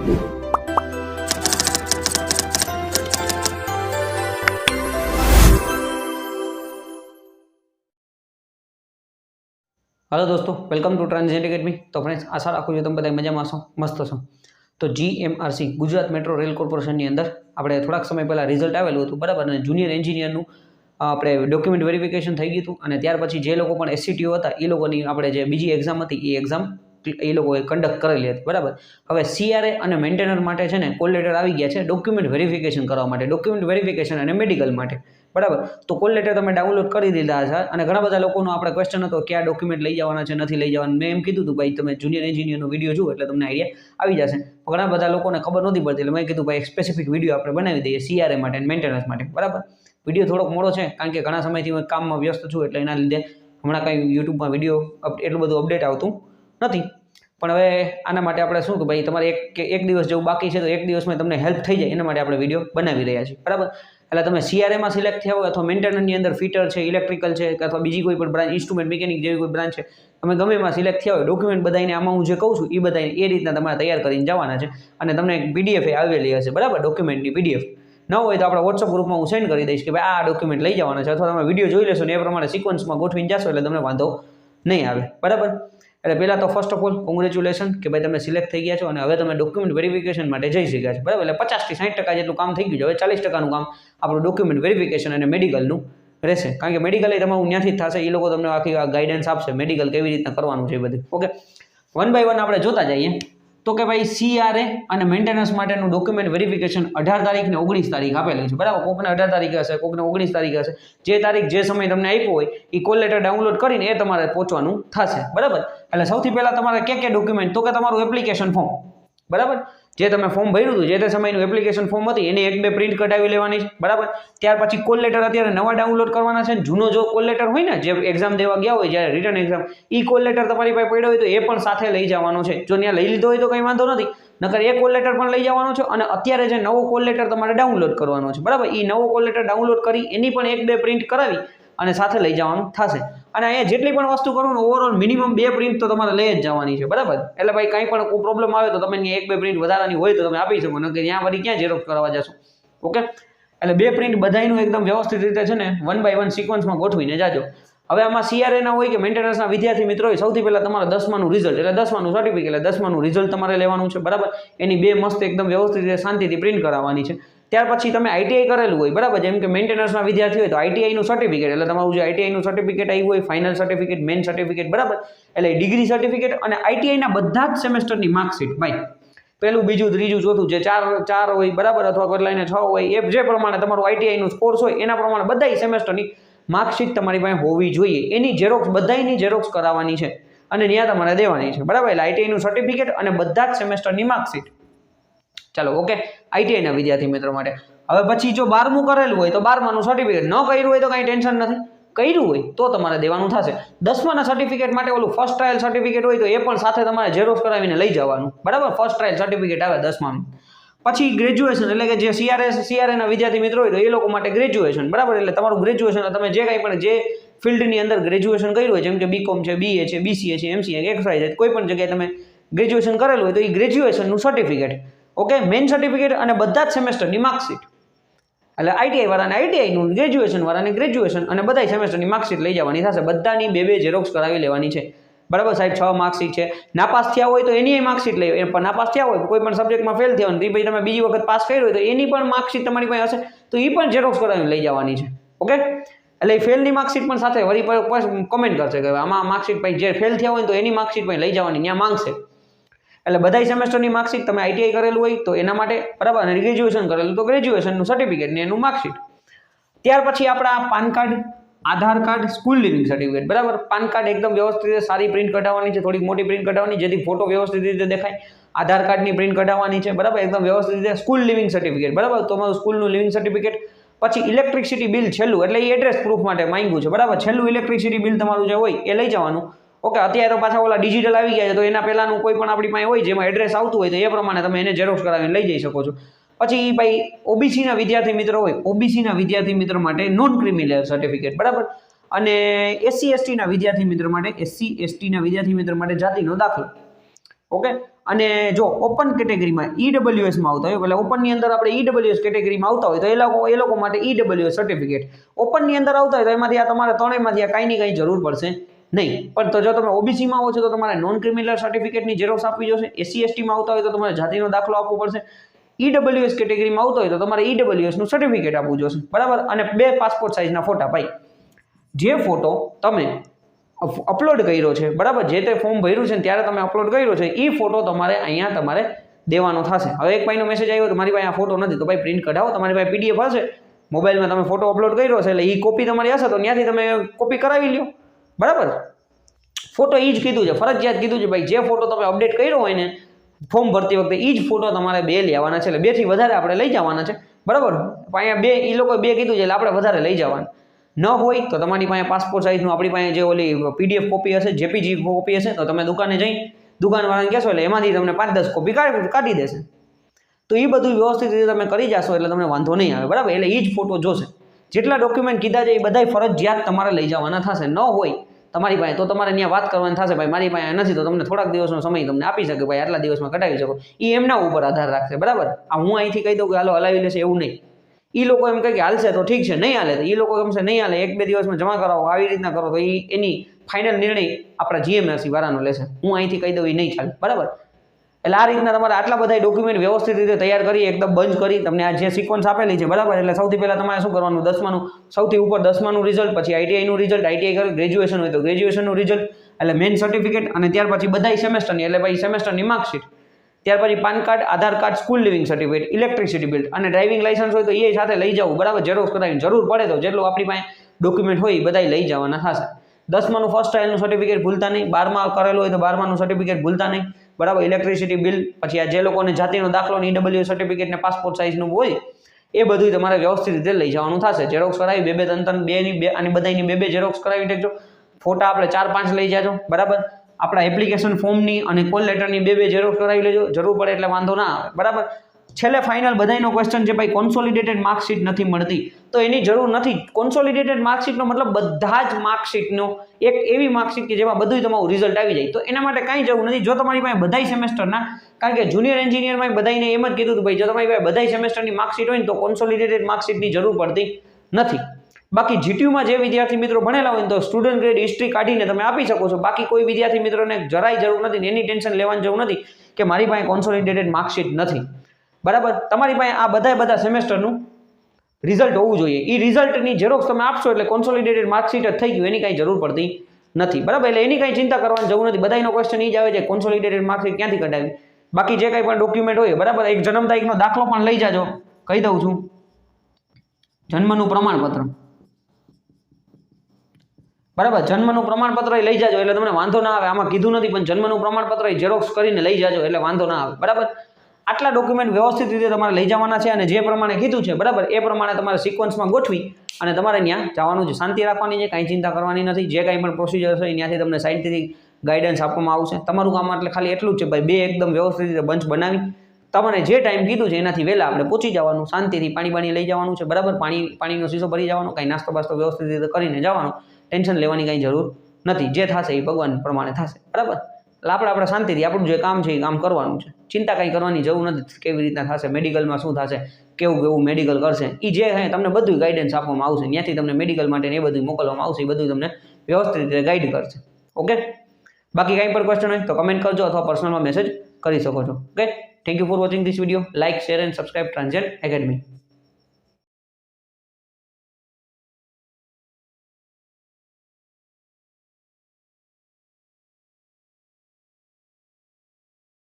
Hello दोस्तों, welcome to transient academy. तो friends, आशा राखું છું તમે બધા મજામાં છો, મસ્ત છો। તો GMRC ગુજરાત મેટ્રો રેલ કોર્પોરેશનની અંદર આપણે થોડાક સમય પહેલાં રિઝલ્ટ આવેલું હતું, બરાબર। અને જુનિયર એન્જિનિયરનું આપણે ડોક્યુમેન્ટ વેરિફિકેશન થઈ ગયું હતું, અને ત્યાર પછી જે લોકો પણ SCTO હતા એ લોકોની આપણે જે બીજી એક્ઝામ હતી એ એક્ઝામ એ લોકોએ કન્ડક્ટ કરેલી હતી, બરાબર। હવે CRA અને મેન્ટેનર માટે છે ને કોલ લેટર આવી ગયા છે ડોક્યુમેન્ટ વેરિફિકેશન કરવા માટે, ડોક્યુમેન્ટ વેરિફિકેશન અને મેડિકલ માટે, બરાબર। તો કોલ લેટર તમે ડાઉનલોડ કરી દીધા છે, અને ઘણા બધા લોકોનો આપણે ક્વેશ્ચન હતો કે આ ડોક્યુમેન્ટ લઈ જવાના છે, નથી લઈ જવાના। મેં એમ કીધું હતું ભાઈ તમે જુનિયર એન્જિનિયરનો વિડીયો જુઓ એટલે તમને આઈડિયા આવી જશે। ઘણા બધા લોકોને ખબર નહોતી પડતી, એટલે મેં કીધું ભાઈ એક સ્પેસિફિક વિડીયો આપણે બનાવી દઈએ CRA માટે અને મેન્ટેનન્સ માટે, બરાબર। વિડીયો થોડોક મોડો છે કારણ કે ઘણા સમયથી હું કામમાં વ્યસ્ત છું, એટલે એના લીધે હમણાં કંઈ યુટ્યુબમાં વિડીયો એટલું બધું અપડેટ આવતું નથી। પણ હવે આના માટે આપણે શું કે ભાઈ તમારે એક દિવસ જેવું બાકી છે, તો એક દિવસમાં તમને હેલ્પ થઈ જાય એના માટે આપણે વિડીયો બનાવી રહ્યા છીએ, બરાબર। એટલે તમે CRAમાં સિલેક્ટ થયા હોય અથવા મેન્ટેનન્સની અંદર ફિટર છે, ઇલેક્ટ્રિકલ છે, અથવા બીજી કોઈ પણ બ્રાન્ચ ઇન્સ્ટ્રુમેન્ટ મિકેનિક જેવી કોઈ બ્રાન્ચ છે, તમે ગમે એમાં સિલેક્ટ થયા હોય, ડોક્યુમેન્ટ બધાને આમાં હું જે કહું છું એ બધાને એ રીતના તમારે તૈયાર કરીને જવાના છે, અને તમને એક PDF આવેલી હશે, બરાબર, ડોક્યુમેન્ટની PDF ન હોય તો આપણે WhatsApp ગ્રુપમાં હું સેન્ડ કરી દઈશ કે ભાઈ આ ડોક્યુમેન્ટ લઈ જવાના છે, અથવા તમે વિડીયો જોઈ લેશો ને એ પ્રમાણે સિક્વન્સમાં ગોઠવીને જશો એટલે તમને વાંધો નહીં આવે, બરાબર। એટલે પહેલાં તો ફર્સ્ટ ઓફ ઓલ કોંગ્રેચ્યુલેશન કે ભાઈ તમે સિલેક્ટ થઈ ગયા છો, અને હવે તમે ડોક્યુમેન્ટ વેરિફિકેશન માટે જઈ શક્યા છો, બરાબર। એટલે 50 થી 60% જેટલું કામ થઈ ગયું છે, હવે 40%નું કામ આપણું ડોક્યુમેન્ટ વેરિફિકેશન અને મેડિકલનું રહેશે, કારણ કે મેડિકલ એ તમારું ત્યાંથી જ થશે, એ લોકો તમને આખી ગાઈડન્સ આપશે મેડિકલ કેવી રીતના કરવાનું છે એ બધું, ઓકે। વન બાય વન આપણે જોતા જઈએ તો કે ભાઈ CRA અને મેન્ટેનન્સ માટેનું ડોક્યુમેન્ટ વેરિફિકેશન 18 તારીખ ને 19 તારીખ આપેલી છે, બરાબર। કોકને 18 તારીખે હશે, કોકને 19 તારીખે હશે, જે તારીખ જે સમય તમને આપ્યો હોય એ કોલ લેટર ડાઉનલોડ કરીને એ તમારે પહોંચવાનું થશે, બરાબર। એટલે સૌથી પહેલાં તમારે કે ડોક્યુમેન્ટ, તો કે તમારું એપ્લિકેશન ફોર્મ, બરાબર, જે તમે ફોર્મ ભર્યું હતું જે તે સમયનું એપ્લિકેશન ફોર્મ હતી એને 1-2 પ્રિન્ટ કઢાવી લેવાની છે, બરાબર। ત્યાર પછી કોલ લેટર અત્યારે નવા ડાઉનલોડ કરવાના છે, જૂનો જો કોલ લેટર હોય ને જે એક્ઝામ દેવા ગયા હોય જ્યારે રિટર્ન એક્ઝામ, એ કોલ લેટર તમારી પાસે પડ્યો હોય તો એ પણ સાથે લઈ જવાનો છે, જો ત્યાં લઈ લીધો હોય તો કંઈ વાંધો નથી, નકર એ કોલ લેટર પણ લઈ જવાનો છે, અને અત્યારે જે નવો કોલ લેટર તમારે ડાઉનલોડ કરવાનો છે, બરાબર, એ નવો કોલ લેટર ડાઉનલોડ કરી એની પણ 1-2 પ્રિન્ટ કરાવી અને સાથે લઈ જવાનું થશે। અને અહીંયા જેટલી પણ વસ્તુ કરવું ને ઓવરઓલ મિનિમમ 2 પ્રિન્ટ તો તમારે લઈ જ જવાની છે, બરાબર। એટલે ભાઈ કંઈ પણ પ્રોબ્લેમ આવે તો તમે 1-2 પ્રિન્ટ વધારાની હોય તો તમે આપી શકો, નકર ત્યાં વળી ક્યાં ઝેરોક્સ કરાવવા જશો, ઓકે। એટલે 2 પ્રિન્ટ બધાયનું એકદમ વ્યવસ્થિત રીતે છે ને 1 બાય 1 સિક્વન્સમાં ગોઠવીને જાજો। હવે આમાં CRA ના હોય કે મેન્ટેનન્સના વિદ્યાર્થી મિત્રો હોય, સૌથી પહેલાં તમારે 10માનું રિઝલ્ટ એટલે 10માનું સર્ટિફિકેટ એટલે 10માનું રિઝલ્ટ તમારે લેવાનું છે, બરાબર। એની 2 મસ્ત એકદમ વ્યવસ્થિત રીતે શાંતિથી પ્રિન્ટ કરાવવાની છે। ત્યાર પછી તમે ITI કરેલું હોય, બરાબર, જેમ કે મેન્ટેનન્સના વિદ્યાર્થી હોય તો ITIનું સર્ટિફિકેટ એટલે તમારું જે ITIનું સર્ટિફિકેટ આવ્યું હોય, ફાઇનલ સર્ટિફિકેટ, મેઇન સર્ટિફિકેટ, બરાબર, એટલે ડિગ્રી સર્ટિફિકેટ અને ITIના બધા જ સેમેસ્ટરની માર્કશીટ, ભાઈ પહેલું, બીજું, ત્રીજું, ચોથું જે ચાર હોય, બરાબર, અથવા કેટલાયને 6 હોય, એ જે પ્રમાણે તમારું ITIનું સ્કોર્સ હોય એના પ્રમાણે બધાય સેમેસ્ટરની માર્કશીટ તમારી પાસે હોવી જોઈએ, એની ઝેરોક્સ બધાયની ઝેરોક્સ કરાવવાની છે અને ત્યાં તમારે દેવાની છે, બરાબર। એટલે ITIનું સર્ટિફિકેટ અને બધા જ સેમેસ્ટરની માર્કશીટ, ચાલો, ઓકે, ITIના વિદ્યાર્થી મિત્રો માટે। હવે પછી જો 12મું કરેલું હોય તો 12માનું સર્ટિફિકેટ, ન કર્યું હોય તો કાંઈ ટેન્શન નથી, કર્યું હોય તો તમારે દેવાનું થશે। 10માના સર્ટિફિકેટ માટે ઓલું ફર્સ્ટ ટ્રાયલ સર્ટિફિકેટ હોય તો એ પણ સાથે તમારે ઝેરોક્સ કરાવીને લઈ જવાનું, બરાબર, ફર્સ્ટ ટ્રાયલ સર્ટિફિકેટ આવે 10માનું। પછી ગ્રેજ્યુએશન એટલે કે જે CRAના વિદ્યાર્થી મિત્રો હોય તો એ લોકો માટે ગ્રેજ્યુએશન, બરાબર, એટલે તમારું ગ્રેજ્યુએશન તમે જે કંઈ પણ જે ફિલ્ડની અંદર ગ્રેજ્યુએશન કર્યું હોય, જેમ કે BCom છે, BA છે, BCA છે, MCA, XYZ, કોઈ પણ જગ્યાએ તમે ગ્રેજ્યુએશન કરેલું હોય તો એ ગ્રેજ્યુએશનનું સર્ટિફિકેટ, ઓકે, મેઇન સર્ટિફિકેટ અને બધા જ સેમેસ્ટરની માર્કશીટ, એટલે ITI વાળાને ITIનું, ગ્રેજ્યુએશન વાળાને ગ્રેજ્યુએશન અને બધા સેમેસ્ટરની માર્કશીટ લઈ જવાની થશે, બધાની 2-2 ઝેરોક્સ કરાવી લેવાની છે, બરાબર સાહેબ। 6 માર્કશીટ છે, નાપાસ થયા હોય તો એની માર્કશીટ લઈ, પણ નાપાસ થયા હોય કોઈ પણ સબ્જેક્ટમાં ફેલ થયા હોય તો ભાઈ તમે બીજી વખત પાસ કર્યું હોય તો એની પણ માર્કશીટ તમારી પાસે હશે તો એ પણ ઝેરોક્સ કરાવીને લઈ જવાની છે, ઓકે। એટલે ફેલની માર્કશીટ પણ સાથે વળી કોમેન્ટ કરશે કે આમાં માર્કશીટ ભાઈ જે ફેલ થયા હોય તો એની માર્કશીટ પણ લઈ જવાની ત્યાં માંગશે, એટલે બધાય સેમેસ્ટરની માર્કશીટ, તમે ITI કરેલું હોય તો એના માટે, બરાબર, અને ગ્રેજ્યુએશન કરેલું તો ગ્રેજ્યુએશનનું સર્ટિફિકેટ ને એનું માર્કશીટ। ત્યાર પછી આપણા પાન card, Aadhaar card, school leaving certificate, બરાબર। પાન કાર્ડ એકદમ વ્યવસ્થિત રીતે સારી પ્રિન્ટ કઢાવવાની છે, થોડીક મોટી પ્રિન્ટ કઢાવવાની જેથી ફોટો વ્યવસ્થિત રીતે દેખાય, આધાર કાર્ડની પ્રિન્ટ કઢાવવાની છે, બરાબર, એકદમ વ્યવસ્થિત રીતે। સ્કૂલ લિવિંગ સર્ટિફિકેટ, બરાબર, તમારું સ્કૂલનું લિવિંગ સર્ટિફિકેટ। પછી ઇલેક્ટ્રિસિટી બિલ છેલ્લું એટલે એ એડ્રેસ પ્રૂફ માટે માંગ્યું છે, બરાબર, છેલ્લું ઇલેક્ટ્રિસિટી બિલ તમારું જે હોય એ લઈ જવાનું, ઓકે। અત્યારે તો પાછા ઓલા ડિજિટલ આવી ગયા છે તો એના પહેલાંનું કોઈ પણ આપણી પાસે હોય જેમાં એડ્રેસ આવતું હોય તો એ પ્રમાણે તમે એને ઝેરોક્સ કરાવીને લઈ જઈ શકો છો। પછી ભાઈ OBCના વિદ્યાર્થી મિત્રો હોય, OBCના વિદ્યાર્થી મિત્રો માટે નોન ક્રિમિનલ સર્ટિફિકેટ, બરાબર, અને SC STના વિદ્યાર્થી મિત્રો માટે, SC STના વિદ્યાર્થી મિત્રો માટે જાતિનો દાખલો, ઓકે. અને જો ઓપન કેટેગરીમાં ઈડબ્લ્યુએસમાં આવતા હોય, એટલે ઓપનની અંદર આપણે ઈડબ્લ્યુએસ કેટેગરીમાં આવતા હોય તો એ લોકો માટે ઈડબ્લ્યુએસ સર્ટિફિકેટ. ઓપનની અંદર આવતા હોય તો એમાંથી આ તમારે ત્રણેયમાંથી આ કાંઈ ની કાંઈ જરૂર પડશે નહીં. પણ તો જો તમે ઓબીસીમાં આવો છો તો તમારે નોન ક્રિમિનલ સર્ટિફિકેટની ઝેરોક્સ આપવી જોશે. એસસી એસટીમાં આવતા હોય તો તમારે જાતિનો દાખલો આપવો પડશે. ઈડબ્લ્યુએસ કેટેગરીમાં આવતો હોય તો તમારે ઈડબ્લ્યુએસનું સર્ટિફિકેટ આપવું જોશે, બરાબર. અને 2 પાસપોર્ટ સાઇઝના ફોટા. ભાઈ જે ફોટો તમે અપલોડ કર્યો છે, બરાબર, જે તે ફોર્મ ભર્યું છે ને ત્યારે તમે અપલોડ કર્યો છે, એ ફોટો તમારે અહીંયા તમારે દેવાનો થશે. હવે એક ભાઈનો મેસેજ આવ્યો તો મારી પાસે આ ફોટો નથી, તો ભાઈ પ્રિન્ટ કઢાવો. તમારી પાસે પીડીએફ હશે, મોબાઈલમાં તમે ફોટો અપલોડ કર્યો છે એટલે એ કોપી તમારી હશે તો ત્યાંથી તમે કોપી કરાવી લ્યો, બરાબર. ફોટો એ જ કીધું છે, ફરજિયાત કીધું છે ભાઈ, જે ફોટો તમે અપડેટ કર્યો હોય ને ફોર્મ ભરતી વખતે એ જ ફોટો તમારે 2 લેવાના છે. એટલે 2 થી વધારે આપણે લઈ જવાના છે, બરાબર. અહીંયા 2 એ લોકોએ 2 કીધું છે એટલે આપણે વધારે લઈ જવાના. ન હોય તો તમારી પાસે પાસપોર્ટ સાઇઝનું આપણી પાસે જે ઓલી પીડીએફ કોપી હશે, જેપીજી કોપી હશે, તો તમે દુકાને જઈ દુકાનવાળાને કહેશો એટલે એમાંથી તમને 5-10 કોપી કાઢી દેશે. તો એ બધું વ્યવસ્થિત રીતે તમે કરી જશો એટલે તમને વાંધો નહીં આવે, બરાબર. એટલે એ જ ફોટો જોશે. જેટલા ડોક્યુમેન્ટ કીધા છે એ બધાય ફરજિયાત તમારે લઈ જવાના થશે. ન હોય તમારી પાસે તો તમારે ત્યાં વાત કરવાની થશે, ભાઈ મારી પાસે નથી, તો તમને થોડાક દિવસનો સમય તમને આપી શકે, ભાઈ આટલા દિવસમાં કઢાવી શકો. એ એમના ઉપર આધાર રાખશે, બરાબર. આ હું અહીંથી કહી દઉં કે હાલો હલાવી લેશે એવું નહીં. એ લોકો એમ કહે કે હાલશે તો ઠીક છે, નહીં હાલે તો એ લોકો ગમશે નહીં હાલે 1-2 દિવસમાં જમા કરાવો, આવી રીતના કરો તો એની ફાઇનલ નિર્ણય આપણા જીએમઆરસી વાળાનો લેશે. હું અહીંથી કહી દઉં એ નહીં ચાલે, બરાબર. એટલે આ રીતના તમારે આટલા બધા ડોક્યુમેન્ટ વ્યવસ્થિત રીતે તૈયાર કરી એકદમ બંધ કરી તમને આ જે સિક્વન્સ આપેલી છે, બરાબર. એટલે સૌથી પહેલાં તમારે શું કરવાનું, 10માનું સૌથી ઉપર 10માનું રિઝલ્ટ, પછી આઈટીઆઈનું રિઝલ્ટ, આઈટીઆઈ કરે ગ્રેજ્યુએશન હોય તો ગ્રેજ્યુએશનનું રિઝલ્ટ, એટલે મેઇન સર્ટિફિકેટ, અને ત્યાર પછી બધાય સેમેસ્ટરની એટલે ભાઈ સેમેસ્ટરની માર્કશીટ, ત્યાર પછી PAN card, Aadhaar card, school leaving certificate, electricity bill અને ડ્રાઇવિંગ લાઇસન્સ હોય તો એ સાથે લઈ જવું, બરાબર. ઝેરોક્સ કરાવીને જરૂર પડે તો જેટલું આપણી પાસે ડોક્યુમેન્ટ હોય એ બધાય લઈ જવાના થશે. 10માનું ફર્સ્ટ ટ્રાયલનું સર્ટિફિકેટ ભૂલતા નહીં, 12મા કરેલું હોય તો 12માનું સર્ટિફિકેટ ભૂલતા નહીં, બરાબર. ઇલેક્ટ્રિસિટી બિલ, પછી આ જે લોકોને જાતિનો દાખલો ને ઈડબ્લ્યુ સર્ટિફિકેટ ને પાસપોર્ટ સાઇઝનું હોય એ બધું તમારે વ્યવસ્થિત રીતે લઈ જવાનું થશે. ઝેરોક્સ કરાવી 2-3 અને બધાની 2 ઝેરોક્સ કરાવી દેજો. ફોટા આપણે 4-5 લઈ જાજો, બરાબર. આપણા એપ્લિકેશન ફોર્મની અને કોલ લેટરની 2 ઝેરોક્સ કરાવી લેજો, જરૂર પડે એટલે વાંધો ના આવે, બરાબર. છેલ્લે ફાઇનલ બધાયનો ક્વેશ્ચન છે ભાઈ, કોન્સોલિડેટેડ માર્કશીટ નથી મળતી, તો એની જરૂર નથી. કોન્સોલિડેટેડ માર્કશીટનો મતલબ બધા જ માર્કશીટનો એક એવી માર્કશીટ કે જેમાં બધું તમારું રિઝલ્ટ આવી જાય. તો એના માટે કાંઈ જરૂર નથી. જો તમારી પાસે બધાય સેમેસ્ટરના, કારણ કે જુનિયર એન્જિનિયરમાં બધાને એમ જ કીધું હતું ભાઈ, જો તમારી પાસે બધાય સેમેસ્ટરની માર્કશીટ હોય ને તો કોન્સોલિડેટેડ માર્કશીટની જરૂર પડતી નથી. બાકી જીટીયુમાં જે વિદ્યાર્થી મિત્રો ભણેલા હોય તો સ્ટુડન્ટ ગ્રેડ હિસ્ટ્રી કાઢીને તમે આપી શકો છો. બાકી કોઈ વિદ્યાર્થી મિત્રોને જરાય જરૂર નથી, એની ટેન્શન લેવાની જરૂર નથી કે મારી પાસે કોન્સોલિડેટેડ માર્કશીટ નથી, બરાબર. તમારી પાસે આ બધા સેમેસ્ટરનું રિઝલ્ટ હોવું જોઈએ. એ રિઝલ્ટની ઝેરોક્સ તમે આપશો એટલે કોન્સોલિડેટેડ માર્કશીટ જ થઈ ગયું, એની કાંઈ જરૂર પડતી નથી, બરાબર. એટલે એની કાંઈ ચિંતા કરવાની જરૂર નથી. બધાનો ક્વેશ્ચન એ જ આવે છે કોન્સોલિડેટેડ માર્કશીટ ક્યાંથી કઢાવી. બાકી જે કંઈ પણ ડોક્યુમેન્ટ હોય, બરાબર, એક જન્મ તારીખનો દાખલો પણ લઈ જાજો, કહી દઉં છું, જન્મનું પ્રમાણપત્ર, બરાબર. જન્મનું પ્રમાણપત્ર લઈ જાજો એટલે તમને વાંધો ના આવે. આમાં કીધું નથી પણ જન્મનું પ્રમાણપત્ર ઝેરોક્સ કરીને લઈ જાજો એટલે વાંધો ના આવે, બરાબર. આટલા ડોક્યુમેન્ટ વ્યવસ્થિત રીતે તમારે લઈ જવાના છે અને જે પ્રમાણે કીધું છે, બરાબર, એ પ્રમાણે તમારે સિક્વન્સમાં ગોઠવી અને તમારે ત્યાં જવાનું છે. શાંતિ રાખવાની છે, કાંઈ ચિંતા કરવાની નથી. જે કાંઈ પણ પ્રોસિજર છે ત્યાંથી તમને સાઇન્ટિફિક ગાઈડન્સ આપવામાં આવશે. તમારું કામ એટલે ખાલી એટલું જ છે ભાઈ, 2 એકદમ વ્યવસ્થિત રીતે બંચ બનાવી તમને જે ટાઈમ કીધું છે એનાથી વહેલા આપણે પહોંચી જવાનું, શાંતિથી પાણી લઈ જવાનું છે, બરાબર. પાણીનો શીશો ભરી જવાનો, કાંઈ નાસ્તો બાસ્તો વ્યવસ્થિત રીતે કરીને જવાનો. ટેન્શન લેવાની કાંઈ જરૂર નથી. જે થશે એ ભગવાન પ્રમાણે થશે, બરાબર. એટલે આપણે શાંતિથી આપણું જે કામ છે એ કામ કરવાનું છે. ચિંતા કાંઈ કરવાની જરૂર નથી. કેવી રીતના થશે, મેડિકલમાં શું થશે, કેવું મેડિકલ કરશે, એ જે છે તમને બધું ગાઈડન્સ આપવામાં આવશે. ત્યાંથી તમને મેડિકલ માટે એ બધું મોકલવામાં આવશે. એ બધું તમને વ્યવસ્થિત રીતે ગાઈડ કરશે, ઓકે. બાકી કાંઈ પણ ક્વેશ્ચન હોય તો કમેન્ટ કરજો અથવા પર્સનલમાં મેસેજ કરી શકો છો, okay. Thank you for watching this video. Like, share and subscribe transact academy.